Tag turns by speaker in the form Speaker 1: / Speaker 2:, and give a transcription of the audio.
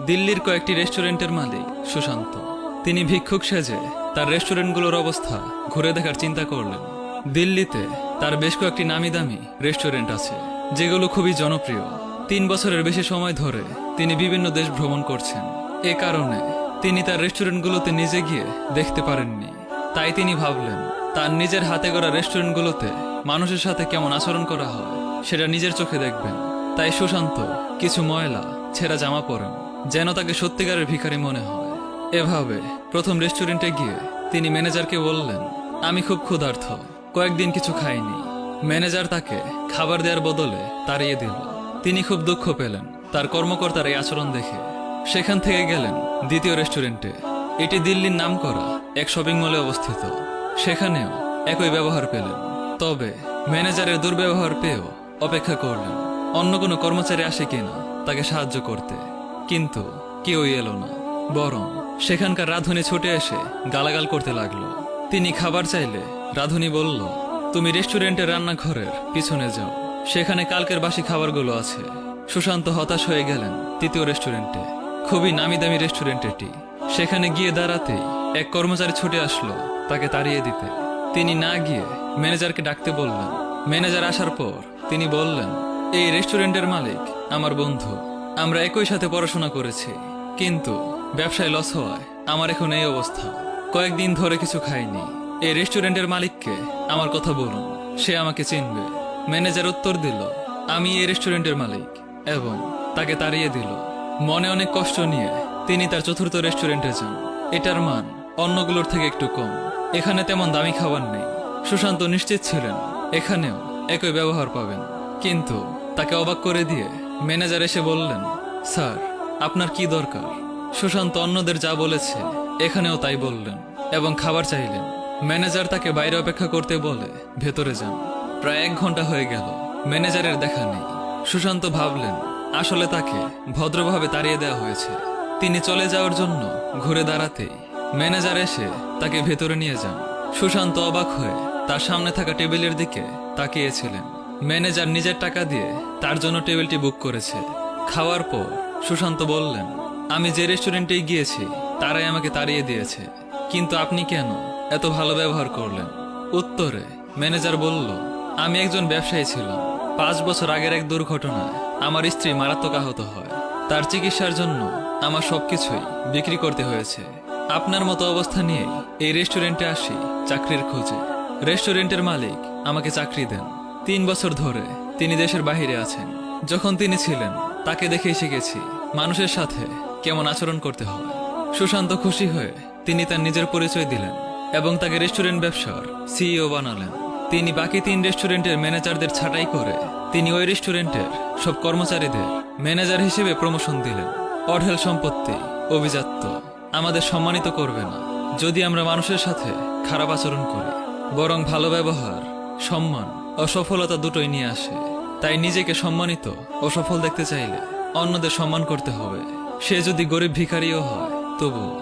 Speaker 1: দিল্লির কয়েকটি রেস্টুরেন্টের মালিক সুশান্ত। তিনি ভিক্ষুক সেজে তার রেস্টুরেন্টগুলোর অবস্থা ঘুরে দেখার চিন্তা করলেন। দিল্লিতে তার বেশ কয়েকটি নামি দামি রেস্টুরেন্ট আছে, যেগুলো খুবই জনপ্রিয়। 3 বছরের বেশি সময় ধরে তিনি বিভিন্ন দেশ ভ্রমণ করছেন। এ কারণে তিনি তার রেস্টুরেন্টগুলোতে নিজে গিয়ে দেখতে পারেননি। তাই তিনি ভাবলেন, তার নিজের হাতে গড়া রেস্টুরেন্টগুলোতে মানুষের সাথে কেমন আচরণ করা হয় সেটা নিজের চোখে দেখবেন। তাই সুশান্ত কিছু ময়লা ছেঁড়া জামা পরেন, যেন তাকে সত্যিকারের ভিখারি মনে হয়। এভাবে প্রথম রেস্টুরেন্টে গিয়ে তিনি ম্যানেজারকে বললেন, আমি খুব ক্ষুধার্ত, কয়েকদিন কিছু খাইনি। ম্যানেজার তাকে খাবার দেওয়ার বদলে তাড়িয়ে দিল। তিনি খুব দুঃখ পেলেন তার কর্মকর্তার এই আচরণ দেখে। সেখান থেকে গেলেন দ্বিতীয় রেস্টুরেন্টে। এটি দিল্লির নামকরা এক শপিং মলে অবস্থিত। সেখানেও একই ব্যবহার পেলেন, তবে ম্যানেজারের দুর্ব্যবহার পেয়েও অপেক্ষা করলেন অন্য কোনো কর্মচারী আসে কিনা তাকে সাহায্য করতে। কিন্তু কেউই এলো না, বরং সেখানকার রাঁধুনি ছুটে এসে গালাগাল করতে লাগলো। তিনি খাবার চাইলে রাঁধুনি বলল, তুমি রেস্টুরেন্টের রান্নাঘরের পিছনে যাও, সেখানে কালকের বাসি খাবারগুলো আছে। সুশান্ত হতাশ হয়ে গেলেন তৃতীয় রেস্টুরেন্টে। খুবই নামি দামি রেস্টুরেন্ট এটি। সেখানে গিয়ে দাঁড়াতেই এক কর্মচারী ছুটে আসলো তাকে তাড়িয়ে দিতে। তিনি না গিয়ে ম্যানেজারকে ডাকতে বললেন। ম্যানেজার আসার পর তিনি বললেন, এই রেস্টুরেন্টের মালিক আমার বন্ধু, আমরা একই সাথে পড়াশোনা করেছি, কিন্তু ব্যবসায় লস হওয়ায় আমার এখন এই অবস্থা। কয়েকদিন ধরে কিছু খাইনি। এই রেস্টুরেন্টের মালিককে আমার কথা বলুন, সে আমাকে চিনবে। ম্যানেজার উত্তর দিল, আমি এই রেস্টুরেন্টের মালিক, এবং তাকে তাড়িয়ে দিল। মনে অনেক কষ্ট নিয়ে তিনি তার চতুর্থ রেস্টুরেন্টে যান। এটার মান অন্যগুলোর থেকে একটু কম, এখানে তেমন দামি খাবার নেই। সুশান্ত নিশ্চিত ছিলেন এখানেও একই ব্যবহার পাবেন, কিন্তু তাকে অবাক করে দিয়ে ম্যানেজার এসে বললেন, স্যার আপনার কি দরকার? সুশান্ত অন্যদের যা বলেছে এখানেও তাই বললেন এবং খাবার চাইলেন। ম্যানেজার তাকে বাইরে অপেক্ষা করতে বলে ভেতরে যান। প্রায় 1 ঘন্টা হয়ে গেল, ম্যানেজারের দেখা নেই। সুশান্ত ভাবলেন আসলে তাকে ভদ্রভাবে তাড়িয়ে দেওয়া হয়েছে। তিনি চলে যাওয়ার জন্য ঘুরে দাঁড়াতেই ম্যানেজার এসে তাকে ভেতরে নিয়ে যান। সুশান্ত অবাক হয়ে তার সামনে থাকা টেবিলের দিকে তাকিয়েছিলেন। ম্যানেজার নিজের টাকা দিয়ে তার জন্য টেবিলটি বুক করেছে। খাওয়ার পর সুশান্ত বললেন, আমি যে রেস্টুরেন্টে গিয়েছি তারাই আমাকে তাড়িয়ে দিয়েছে, কিন্তু আপনি কেন এত ভালো ব্যবহার করলেন? উত্তরে ম্যানেজার বলল, আমি একজন ব্যবসায়ী ছিলাম। 5 বছর আগের এক দুর্ঘটনায় আমার স্ত্রী মারাত্মক আহত হয়। তার চিকিৎসার জন্য আমার সবকিছুই বিক্রি করতে হয়েছে। আপনার মতো অবস্থা নিয়ে এই রেস্টুরেন্টে আসি চাকরির খোঁজে। রেস্টুরেন্টের মালিক আমাকে চাকরি দেন। 3 বছর ধরে তিনি দেশের বাইরে আছেন। যখন তিনি ছিলেন তাকে দেখেই শিখেছি মানুষের সাথে কেমন আচরণ করতে হয়। সুশান্ত খুশি হয়ে তিনি তার নিজের পরিচয় দিলেন এবং তাকে রেস্টুরেন্ট ব্যবসার সিইও বানালেন। তিনি বাকি 3 রেস্টুরেন্টের ম্যানেজারদের ছাঁটাই করে তিনি ওই রেস্টুরেন্টের সব কর্মচারীদের ম্যানেজার হিসেবে প্রমোশন দিলেন। অঢেল সম্পত্তি, অভিজাত্য আমাদের সম্মানিত করবে না যদি আমরা মানুষের সাথে খারাপ আচরণ করি, বরং ভালো ব্যবহার, সম্মান ও সফলতা দুটোই নিয়ে আসে। তাই নিজেকে সম্মানিত ও সফল দেখতে চাইলে অন্যদের সম্মান করতে হবে। সে যদি গরিব ভিখারিও হয় তবুও।